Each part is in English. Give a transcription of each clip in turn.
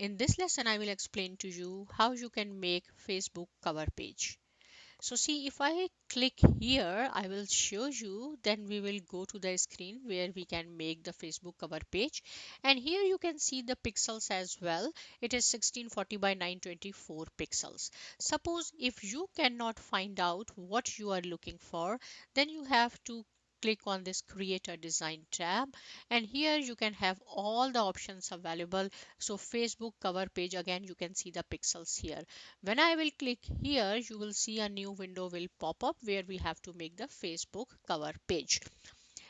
In this lesson, I will explain to you how you can make Facebook cover page. So see, if I click here, I will show you, then we will go to the screen where we can make the Facebook cover page. And here you can see the pixels as well. It is 1640 by 924 pixels. Suppose if you cannot find out what you are looking for, then you have to click on this create a design tab, and here you can have all the options available. So Facebook cover page, again you can see the pixels here. When I will click here, you will see a new window will pop up where we have to make the Facebook cover page.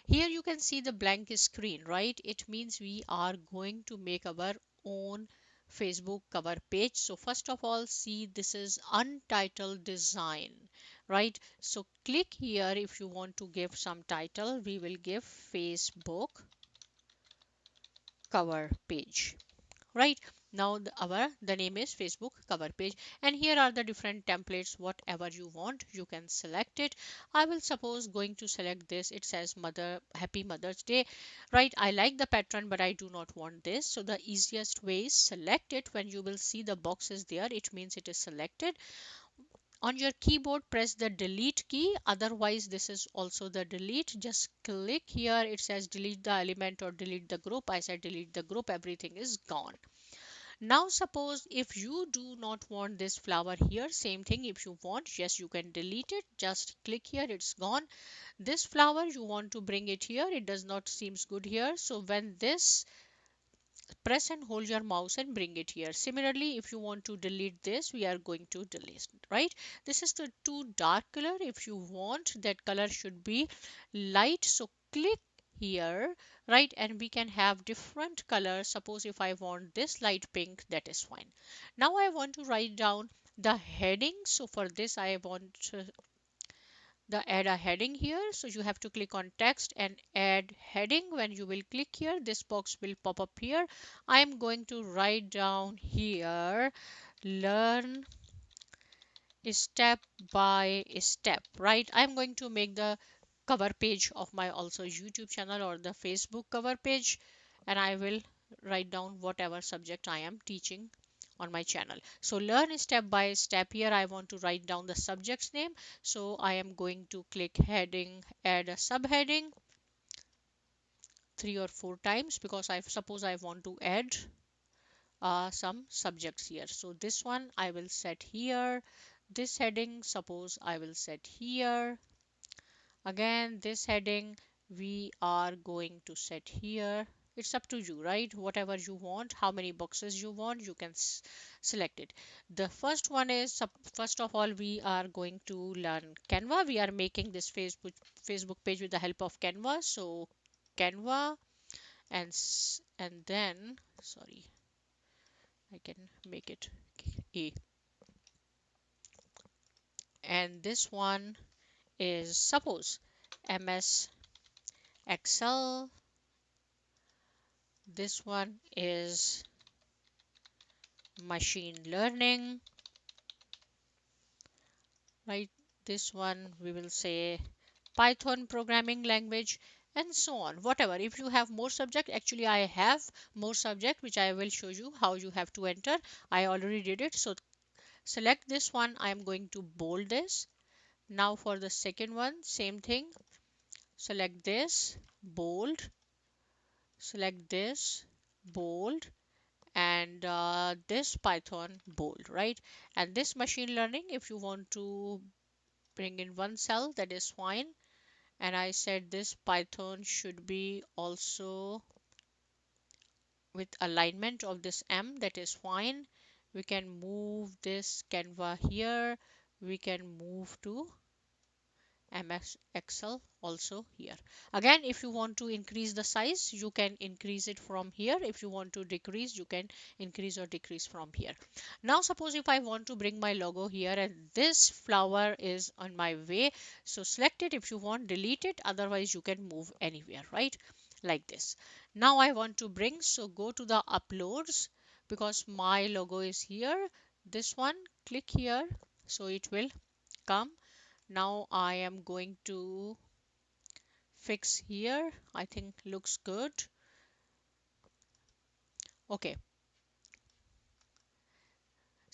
Here you can see the blank screen, right? It means we are going to make our own Facebook cover page. So first of all, see, this is untitled design, right? So click here if you want to give some title. We will give Facebook cover page. Right now the name is Facebook cover page, and here are the different templates. Whatever you want, you can select it. I will suppose going to select this. It says mother, happy Mother's Day, right? I like the pattern, but I do not want this. So the easiest way is select it. When you will see the boxes there, it means it is selected. On your keyboard, press the delete key, otherwise this is also the delete. Just click here, it says delete the element or delete the group. I said delete the group, everything is gone. Now suppose if you do not want this flower here, same thing, if you want, yes, you can delete it. Just click here, it's gone. This flower you want to bring it here, it does not seems good here. So when this, press and hold your mouse and bring it here. Similarly, if you want to delete this, we are going to delete, right? This is the too dark color. If you want, that color should be light, so click here, right? And we can have different colors. Suppose if I want this light pink, that is fine. Now I want to write down the heading. So for this I want the add a heading here. So you have to click on text and add heading. When you will click here, this box will pop up here. I'm going to write down here learn step by step, right? I'm going to make the cover page of my also YouTube channel or the Facebook cover page, and I will write down whatever subject I am teaching on my channel. So learn step by step. Here I want to write down the subject's name, so I am going to click heading, add a subheading 3 or 4 times, because I suppose I want to add some subjects here. So this one I will set here. This heading suppose I will set here. Again this heading we are going to set here. It's up to you, right? Whatever you want, how many boxes you want, you can select it. The first one is first of all we are going to learn Canva. We are making this Facebook page with the help of Canva. So Canva, and then sorry, I can make it A. And this one is suppose MS Excel. This one is machine learning, right? This one we will say Python programming language, and so on. Whatever, if you have more subject, actually I have more subject which I will show you how you have to enter. I already did it. So select this one. I am going to bold this. Now for the second one, same thing. Select this, bold, select this, bold, and this Python, bold, right? And this machine learning, if you want to bring in one cell, that is fine. And I said this Python should be also with alignment of this M, that is fine. We can move this Canva here. We can move to MS Excel also here. Again, if you want to increase the size, you can increase it from here. If you want to decrease, you can increase or decrease from here. Now suppose if I want to bring my logo here and this flower is on my way, so select it. If you want, delete it, otherwise you can move anywhere, right? Like this. Now I want to bring, so go to the uploads, because my logo is here. This one, click here, so it will come. Now I am going to fix here. I think looks good. Okay.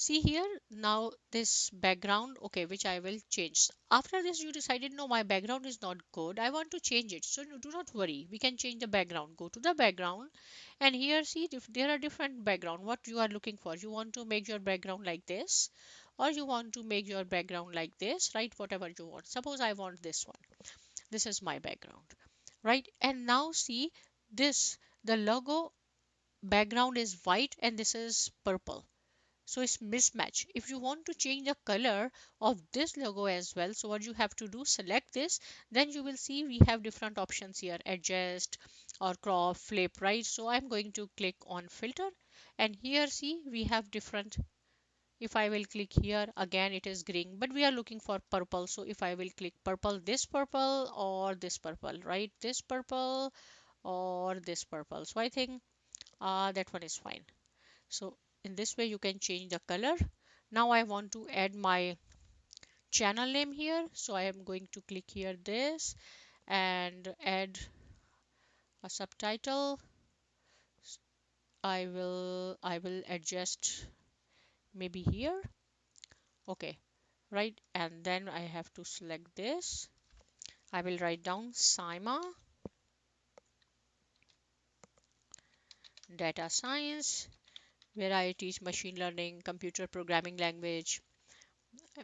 See here, now this background, okay, which I will change. After this, you decided, no, my background is not good. I want to change it. So do not worry. We can change the background. Go to the background, and here, see, if there are different background. What you are looking for? You want to make your background like this, or you want to make your background like this, right? Whatever you want. Suppose I want this one. This is my background, right? And now see this. The logo background is white, and this is purple, so it's mismatch. If you want to change the color of this logo as well, so what you have to do, select this, then you will see we have different options here, adjust or crop, flip, right? So I'm going to click on filter, and here see we have different. If I will click here, again it is green, but we are looking for purple. So if I will click purple, this purple or this purple, right? This purple or this purple. So I think that one is fine. So in this way you can change the color. Now I want to add my channel name here, so I am going to click here this and add a subtitle. I will adjust maybe here. Okay, right, and then I have to select this. I will write down Sima data science, where I teach machine learning, computer programming language,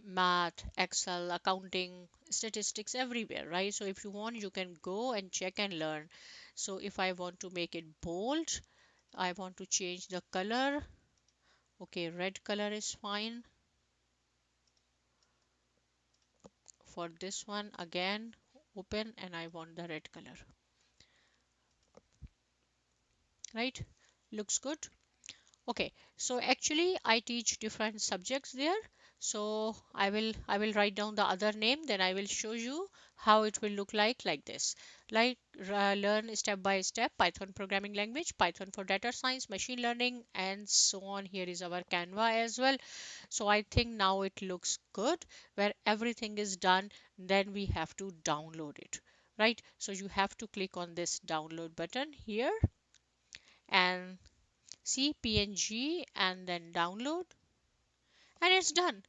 math, Excel, accounting, statistics, everywhere, right? So if you want, you can go and check and learn. So if I want to make it bold, I want to change the color. Okay, red color is fine. For this one, again, open, and I want the red color, right? Looks good. Okay, so actually I teach different subjects there. So I will write down the other name, then I will show you how it will look like this. Like learn step by step Python programming language, Python for data science, machine learning, and so on. Here is our Canva as well. So I think now it looks good. Where everything is done, then we have to download it, right? So you have to click on this download button here and see PNG and then download, and it's done,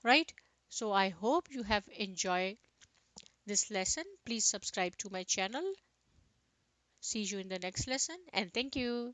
right? So I hope you have enjoyed this lesson. Please subscribe to my channel. See you in the next lesson, and thank you.